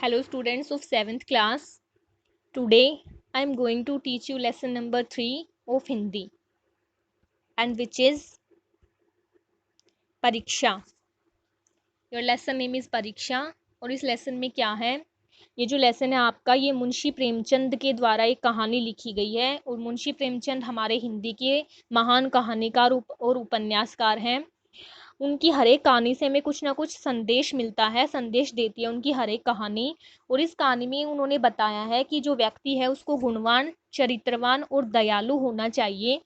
Hello students of 7th class. Today I am going to teach you lesson number 3 of Hindi and which is परीक्षा. Your lesson name is परीक्षा और इस lesson में क्या है, ये जो लेसन है आपका ये मुंशी प्रेमचंद के द्वारा एक कहानी लिखी गई है और मुंशी प्रेमचंद हमारे हिंदी के महान कहानीकार और उपन्यासकार हैं. उनकी हर एक कहानी से हमें कुछ ना कुछ संदेश मिलता है, संदेश देती है उनकी हर एक कहानी. और इस कहानी में उन्होंने बताया है कि जो व्यक्ति है उसको गुणवान, चरित्रवान और दयालु होना चाहिए,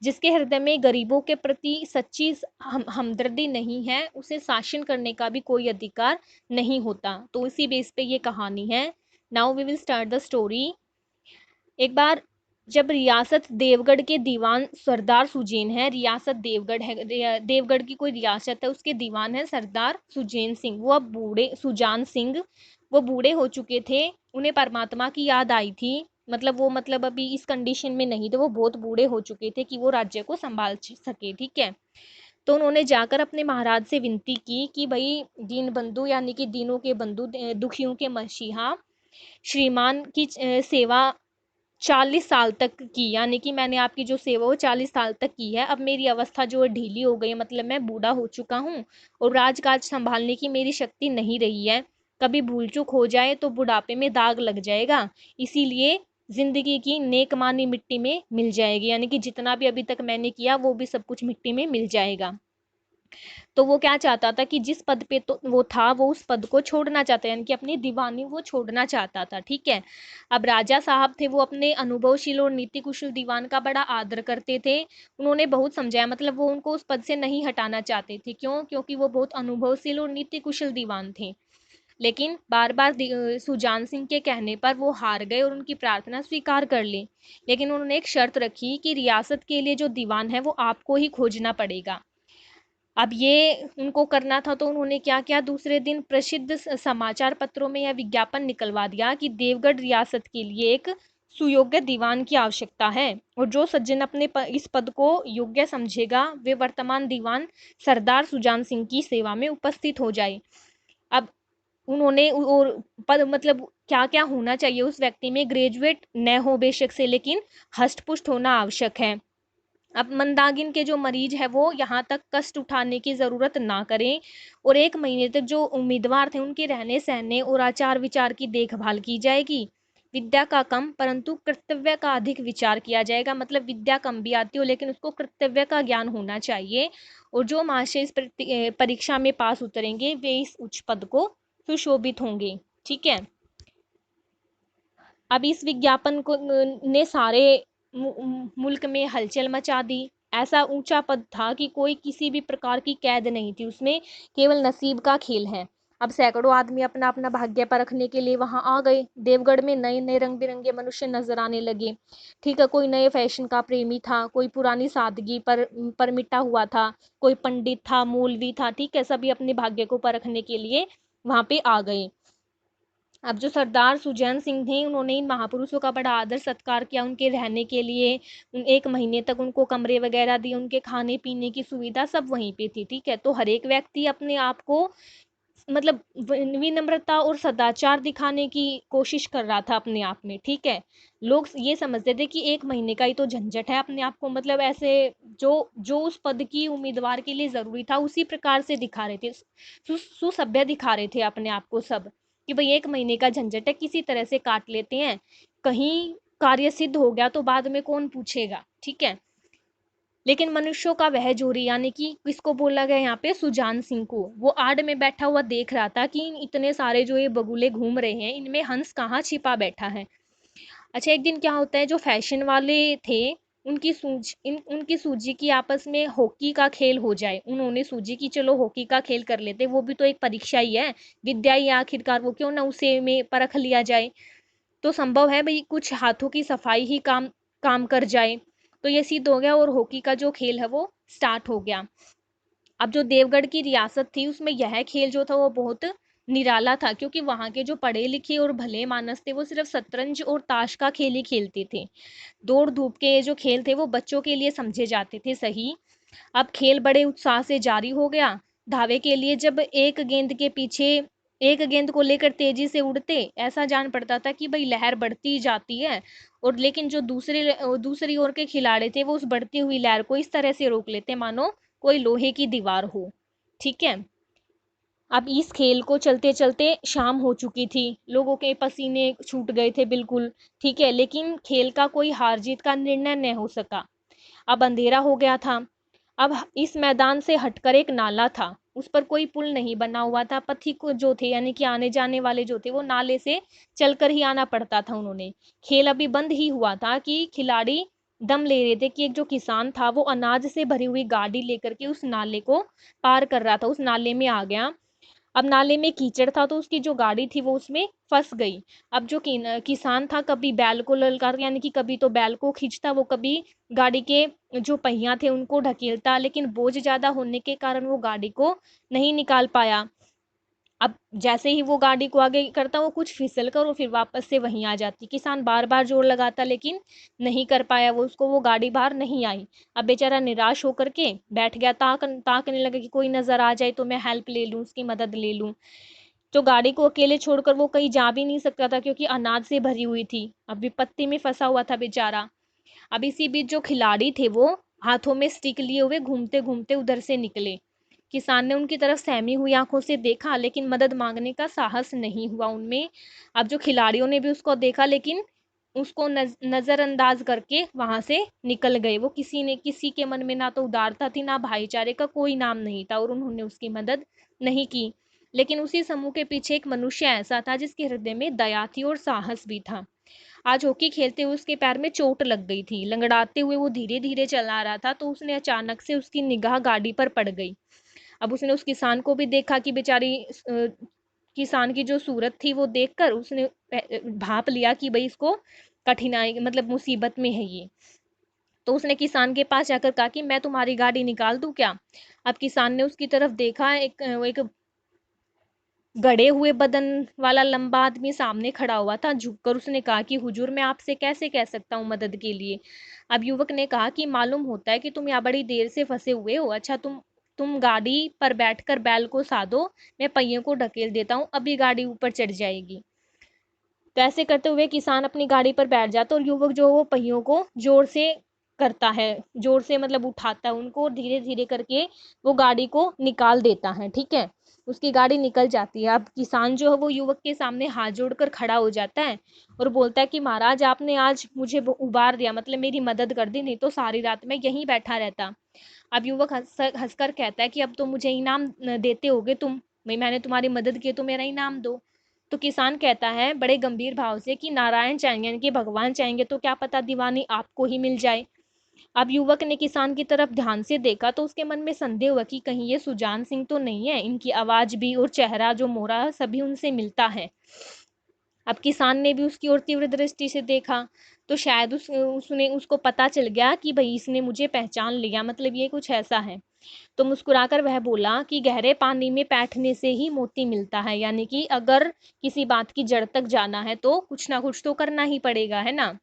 जिसके हृदय में गरीबों के प्रति सच्ची हमदर्दी नहीं है, उसे शासन करने का भी कोई अधिकार नहीं होता. तो इसी बेस पे ये कहानी है. Now we will start the story. एक बार जब रियासत देवगढ़ के दीवान सरदार सुजेन है, रियासत देवगढ़ है, देवगढ़ की कोई रियासत है, उसके दीवान है सरदार सुजेन सिंह. वो अब सुजान सिंह वो बूढ़े हो चुके थे. उन्हें परमात्मा की याद आई थी. मतलब अभी इस कंडीशन में नहीं थे, वो बहुत बूढ़े हो चुके थे कि वो राज्य को संभाल सके. ठीक है. तो उन्होंने जाकर अपने महाराज से विनती की कि भाई दीन बंधु यानी कि दीनों के बंधु, दुखियों के मसीहा श्रीमान की सेवा 40 साल तक की, यानी कि मैंने आपकी जो सेवा वो 40 साल तक की है. अब मेरी अवस्था जो है ढीली हो गई है, मतलब मैं बूढ़ा हो चुका हूँ और राजकाज संभालने की मेरी शक्ति नहीं रही है. कभी भूल चूक हो जाए तो बुढ़ापे में दाग लग जाएगा, इसीलिए जिंदगी की नेकमानी मिट्टी में मिल जाएगी, यानी कि जितना भी अभी तक मैंने किया वो भी सब कुछ मिट्टी में मिल जाएगा. तो वो क्या चाहता था कि जिस पद पे तो वो था वो उस पद को छोड़ना चाहता है, यानी कि अपनी दीवानी वो छोड़ना चाहता था. ठीक है. अब राजा साहब थे वो अपने अनुभवशील और नीति कुशल दीवान का बड़ा आदर करते थे. उन्होंने बहुत समझाया, मतलब वो उनको उस पद से नहीं हटाना चाहते थे. क्यों? क्योंकि वो बहुत अनुभवशील और नीति कुशल दीवान थे. लेकिन बार बार सुजान सिंह के कहने पर वो हार गए और उनकी प्रार्थना स्वीकार कर ली. लेकिन उन्होंने एक शर्त रखी कि रियासत के लिए जो दीवान है वो आपको ही खोजना पड़ेगा. अब ये उनको करना था तो उन्होंने क्या किया, दूसरे दिन प्रसिद्ध समाचार पत्रों में यह विज्ञापन निकलवा दिया कि देवगढ़ रियासत के लिए एक सुयोग्य दीवान की आवश्यकता है और जो सज्जन अपने इस पद को योग्य समझेगा वे वर्तमान दीवान सरदार सुजान सिंह की सेवा में उपस्थित हो जाए. अब उन्होंने और पद मतलब क्या क्या होना चाहिए उस व्यक्ति में, ग्रेजुएट न हो बेशक से, लेकिन हष्टपुष्ट होना आवश्यक है. अब मंदाकिनी के जो मरीज है वो यहाँ तक कष्ट उठाने की ज़रूरत ना करें और 1 महीने तक जो उम्मीदवार थे उनके रहने सहने और आचार विचार की देखभाल की जाएगी. विद्या का कम परंतु कर्तव्य का अधिक विचार किया जाएगा. मतलब विद्या कम भी आती हो लेकिन उसको कर्तव्य का ज्ञान होना चाहिए. और जो महाशय इस परीक्षा में पास उतरेंगे वे इस उच्च पद को सुशोभित होंगे. ठीक है. अब इस विज्ञापन को ने सारे मुल्क में हलचल मचा दी. ऐसा ऊंचा पद था कि कोई किसी भी प्रकार की कैद नहीं थी उसमें, केवल नसीब का खेल है. अब सैकड़ों आदमी अपना अपना भाग्य परखने के लिए वहां आ गए. देवगढ़ में नए नए रंग बिरंगे मनुष्य नजर आने लगे. ठीक है. कोई नए फैशन का प्रेमी था, कोई पुरानी सादगी पर मिटा हुआ था, कोई पंडित था, मौलवी था. ठीक है. सभी अपने भाग्य को परखने के लिए वहां पे आ गए. अब जो सरदार सुजैन सिंह थे उन्होंने इन महापुरुषों का बड़ा आदर सत्कार किया. उनके रहने के लिए 1 महीने तक उनको कमरे वगैरह दिए, उनके खाने पीने की सुविधा सब वहीं पे थी. ठीक है. तो हर एक व्यक्ति अपने आप को मतलब विनम्रता और सदाचार दिखाने की कोशिश कर रहा था अपने आप में. ठीक है. लोग ये समझते थे कि 1 महीने का ही तो झंझट है, अपने आप को मतलब ऐसे जो जो उस पद की उम्मीदवार के लिए जरूरी था उसी प्रकार से दिखा रहे थे, सुसभ्य दिखा रहे थे अपने आप को सब, कि भाई 1 महीने का झंझट है, किसी तरह से काट लेते हैं, कहीं कार्य सिद्ध हो गया तो बाद में कौन पूछेगा. ठीक है. लेकिन मनुष्यों का वह जोरी, यानी कि किसको बोला गया यहाँ पे, सुजान सिंह को, वो आड़ में बैठा हुआ देख रहा था कि इतने सारे जो ये बगुले घूम रहे हैं इनमें हंस कहाँ छिपा बैठा है. अच्छा. एक दिन क्या होता है, जो फैशन वाले थे उनकी सूझी कि आपस में हॉकी का खेल हो जाए. उन्होंने सूझी कि चलो हॉकी का खेल कर लेते, वो भी तो एक परीक्षा ही है, विद्या ही आखिरकार, वो क्यों ना उसे में परख लिया जाए. तो संभव है भाई कुछ हाथों की सफाई ही काम काम कर जाए. तो ये सिद्ध हो गया और हॉकी का जो खेल है वो स्टार्ट हो गया. अब जो देवगढ़ की रियासत थी उसमें यह खेल जो था वो बहुत निराला था, क्योंकि वहां के जो पढ़े लिखे और भले मानस थे वो सिर्फ शतरंज और ताश का खेल ही खेलते थे. दौड़ धूप के ये जो खेल थे वो बच्चों के लिए समझे जाते थे. सही. अब खेल बड़े उत्साह से जारी हो गया. धावे के लिए जब एक गेंद के पीछे एक गेंद को लेकर तेजी से उड़ते, ऐसा जान पड़ता था कि भाई लहर बढ़ती जाती है, और लेकिन जो दूसरी ओर के खिलाड़ी थे वो उस बढ़ती हुई लहर को इस तरह से रोक लेते मानो कोई लोहे की दीवार हो। ठीक है। अब इस खेल को चलते चलते शाम हो चुकी थी, लोगों के पसीने छूट गए थे बिल्कुल। ठीक है, लेकिन खेल का कोई हार जीत का निर्णय नहीं हो सका। अब अंधेरा हो गया था। अब इस मैदान से हटकर एक नाला था, उस पर कोई पुल नहीं बना हुआ था। पथिक जो थे यानी कि आने जाने वाले जो थे वो नाले से चलकर ही आना पड़ता था उन्होंने। खेल अभी बंद ही हुआ था कि खिलाड़ी दम ले रहे थे कि एक जो किसान था वो अनाज से भरी हुई गाड़ी लेकर के उस नाले को पार कर रहा था, उस नाले में आ गया। अब नाले में कीचड़ था तो उसकी जो गाड़ी थी वो उसमें फंस गई। अब जो किसान था कभी बैल को ललकार यानी कि कभी तो बैल को खींचता, वो कभी गाड़ी के जो पहिया थे उनको ढकेलता, लेकिन बोझ ज्यादा होने के कारण वो गाड़ी को नहीं निकाल पाया। अब जैसे ही वो गाड़ी को आगे करता वो कुछ फिसल कर और फिर वापस से वहीं आ जाती। किसान बार बार जोर लगाता लेकिन नहीं कर पाया, वो उसको वो गाड़ी बाहर नहीं आई। अब बेचारा निराश होकर के बैठ गया, ताकने लगा कि कोई नजर आ जाए तो मैं हेल्प ले लूं, उसकी मदद ले लूं। तो गाड़ी को अकेले छोड़कर वो कहीं जा भी नहीं सकता था क्योंकि अनाज से भरी हुई थी। अब विपत्ति में फंसा हुआ था बेचारा। अब इसी बीच जो खिलाड़ी थे वो हाथों में स्टिक लिए हुए घूमते घूमते उधर से निकले। किसान ने उनकी तरफ सहमी हुई आंखों से देखा लेकिन मदद मांगने का साहस नहीं हुआ उनमें। अब जो खिलाड़ियों ने भी उसको देखा लेकिन उसको नजरअंदाज करके वहां से निकल गए। वो किसी के मन में ना तो उदारता थी ना भाईचारे का कोई नाम नहीं था, और उन्होंने उसकी मदद नहीं की। लेकिन उसी समूह के पीछे एक मनुष्य ऐसा था जिसके हृदय में दया थी और साहस भी था। आज हॉकी खेलते हुए उसके पैर में चोट लग गई थी, लंगड़ाते हुए वो धीरे धीरे चला रहा था तो उसने अचानक से उसकी निगाह गाड़ी पर पड़ गई। अब उसने उस किसान को भी देखा कि बेचारी किसान की जो सूरत थी वो देखकर उसने भाप लिया कि भाई इसको कठिनाई मतलब मुसीबत में है ये। तो उसने किसान के पास जाकर कहा कि मैं तुम्हारी गाड़ी निकाल दूं क्या। अब किसान ने उसकी तरफ देखा, एक गड़े हुए बदन वाला लंबा आदमी सामने खड़ा हुआ था। झुककर उसने कहा कि हुजूर मैं आपसे कैसे कह सकता हूँ मदद के लिए। अब युवक ने कहा कि मालूम होता है कि तुम यहाँ बड़ी देर से फंसे हुए हो। अच्छा तुम गाड़ी पर बैठकर बैल को साधो, मैं पहियों को ढकेल देता हूँ, अभी गाड़ी ऊपर चढ़ जाएगी। तो ऐसे करते हुए किसान अपनी गाड़ी पर बैठ जाता और युवक जो वो पहियों को जोर से करता है, जोर से मतलब उठाता है उनको, और धीरे धीरे करके वो गाड़ी को निकाल देता है। ठीक है, उसकी गाड़ी निकल जाती है। अब किसान जो है वो युवक के सामने हाथ जोड़कर खड़ा हो जाता है और बोलता है कि महाराज आपने आज मुझे उबार दिया, मतलब मेरी मदद कर दी, नहीं तो सारी रात मैं यहीं बैठा रहता। अब युवक हंसकर कहता है कि अब तो मुझे इनाम देते होगे तुम, भाई मैंने तुम्हारी मदद की तो मेरा इनाम दो। तो किसान कहता है बड़े गंभीर भाव से कि नारायण चाहेंगे यानी कि भगवान चाहेंगे तो क्या पता दीवानी आपको ही मिल जाए। अब युवक ने किसान की तरफ ध्यान से देखा तो उसके मन में संदेह हुआ कि कहीं ये सुजान सिंह तो नहीं है, इनकी आवाज भी और चेहरा जो मोहरा है सभी उनसे मिलता है। अब किसान ने भी उसकी ओर तीव्र दृष्टि से देखा तो शायद उसने उसको पता चल गया कि भाई इसने मुझे पहचान लिया, मतलब ये कुछ ऐसा है। तो मुस्कुराकर वह बोला कि गहरे पानी में बैठने से ही मोती मिलता है, यानी कि अगर किसी बात की जड़ तक जाना है तो कुछ ना कुछ तो करना ही पड़ेगा, है ना।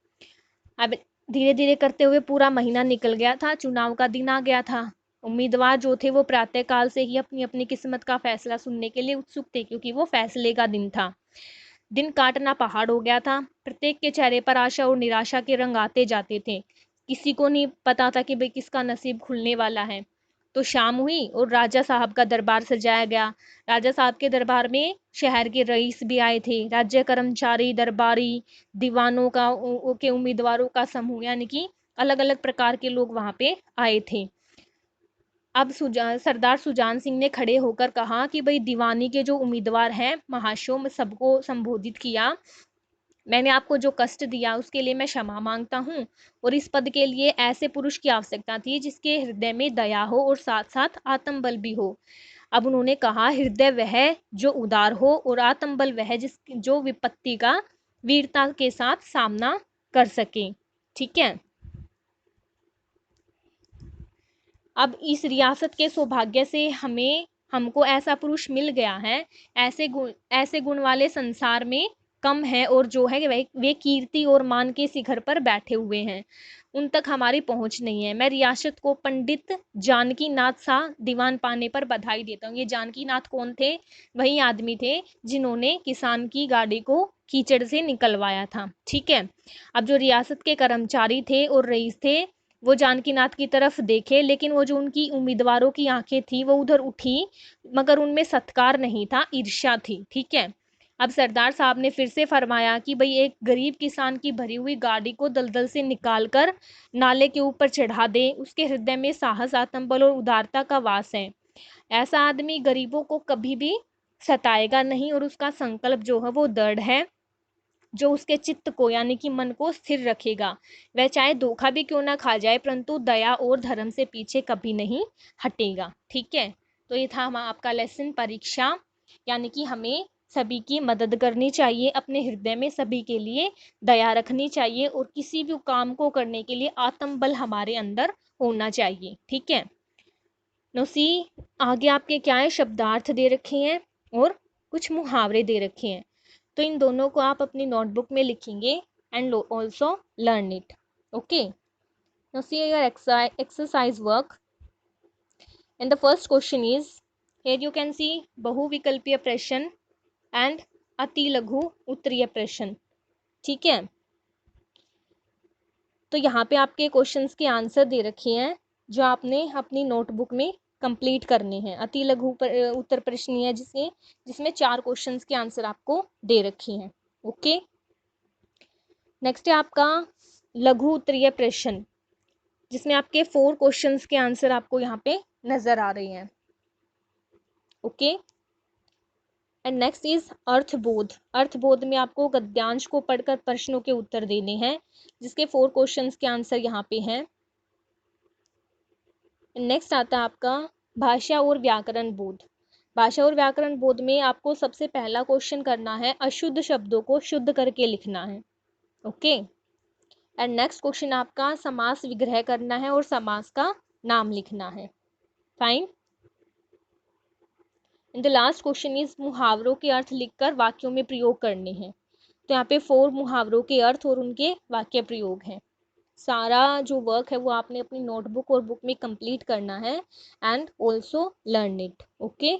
अब धीरे धीरे करते हुए पूरा महीना निकल गया था, चुनाव का दिन आ गया था। उम्मीदवार जो थे वो प्रातःकाल से ही अपनी अपनी किस्मत का फैसला सुनने के लिए उत्सुक थे क्योंकि वो फैसले का दिन था। दिन काटना पहाड़ हो गया था, प्रत्येक के चेहरे पर आशा और निराशा के रंग आते जाते थे। किसी को नहीं पता था कि भाई किसका नसीब खुलने वाला है। तो शाम हुई और राजा साहब का दरबार सजाया गया। राजा साहब के दरबार में शहर के रईस भी आए थे, राज्य कर्मचारी, दरबारी, दीवानों का के उम्मीदवारों का समूह, यानी कि अलग अलग प्रकार के लोग वहां पे आए थे। अब सरदार सुजान सिंह ने खड़े होकर कहा कि भाई दीवानी के जो उम्मीदवार हैं महाशयों में सबको संबोधित किया, मैंने आपको जो कष्ट दिया उसके लिए मैं क्षमा मांगता हूँ, और इस पद के लिए ऐसे पुरुष की आवश्यकता थी जिसके हृदय में दया हो और साथ साथ आत्मबल भी हो। अब उन्होंने कहा हृदय वह जो उदार हो और आत्मबल वह जिस जो विपत्ति का वीरता के साथ सामना कर सके। ठीक है। अब इस रियासत के सौभाग्य से हमको ऐसा पुरुष मिल गया है, ऐसे गुण वाले संसार में कम है और जो है वे कीर्ति और मान के शिखर पर बैठे हुए हैं, उन तक हमारी पहुंच नहीं है। मैं रियासत को पंडित जानकी नाथ शाह दीवान पाने पर बधाई देता हूँ। ये जानकी नाथ कौन थे? वही आदमी थे जिन्होंने किसान की गाड़ी को कीचड़ से निकलवाया था। ठीक है, अब जो रियासत के कर्मचारी थे और रईस थे वो जानकी नाथ की तरफ देखे, लेकिन वो जो उनकी उम्मीदवारों की आंखें थी वो उधर उठी, मगर उनमें सत्कार नहीं था, ईर्ष्या थी। ठीक है, अब सरदार साहब ने फिर से फरमाया कि भाई एक गरीब किसान की भरी हुई गाड़ी को दलदल से निकालकर नाले के ऊपर चढ़ा दे, उसके हृदय में साहस, आत्मबल और उदारता का वास है। ऐसा आदमी गरीबों को कभी भी सताएगा नहीं और उसका संकल्प जो है वो दृढ़ है, जो उसके चित्त को यानी कि मन को स्थिर रखेगा। वह चाहे धोखा भी क्यों ना खा जाए, परंतु दया और धर्म से पीछे कभी नहीं हटेगा। ठीक है, तो ये था आपका लेसन परीक्षा, यानी कि हमें सभी की मदद करनी चाहिए, अपने हृदय में सभी के लिए दया रखनी चाहिए और किसी भी काम को करने के लिए आत्मबल हमारे अंदर होना चाहिए। ठीक है, सी आगे आपके क्या है, शब्दार्थ दे रखे हैं और कुछ मुहावरे दे रखे हैं, तो इन दोनों को आप अपनी नोटबुक में लिखेंगे and also learn it. Okay, now see your exercise work and the first question is, here you can see बहुविकल्पीय प्रश्न एंड अति लघु उत्तरीय प्रश्न। ठीक है, तो यहाँ पे आपके क्वेश्चंस के आंसर दे रखे हैं जो आपने अपनी नोटबुक में कंप्लीट करने हैं। अति लघु उत्तर प्रश्न है जिसमें 4 क्वेश्चंस के आंसर आपको दे रखे हैं। ओके, नेक्स्ट है आपका लघु उत्तरीय प्रश्न, जिसमें आपके 4 क्वेश्चंस के आंसर आपको यहाँ पे नजर आ रहे हैं। ओके, एंड नेक्स्ट इज अर्थबोध। अर्थबोध में आपको गद्यांश को पढ़कर प्रश्नों के उत्तर देने हैं, जिसके 4 क्वेश्चंस के आंसर यहाँ पे हैं। नेक्स्ट आता है आपका भाषा और व्याकरण बोध। भाषा और व्याकरण बोध में आपको सबसे पहला क्वेश्चन करना है, अशुद्ध शब्दों को शुद्ध करके लिखना है। ओके, एंड नेक्स्ट क्वेश्चन आपका समास विग्रह करना है और समास का नाम लिखना है। Fine, and the last question is मुहावरों के अर्थ लिखकर वाक्यों में प्रयोग करने हैं। तो यहाँ पे 4 मुहावरों के अर्थ और उनके वाक्य प्रयोग हैं। सारा जो वर्क है वो आपने अपनी नोटबुक और बुक में कंप्लीट करना है and also learn it. Okay.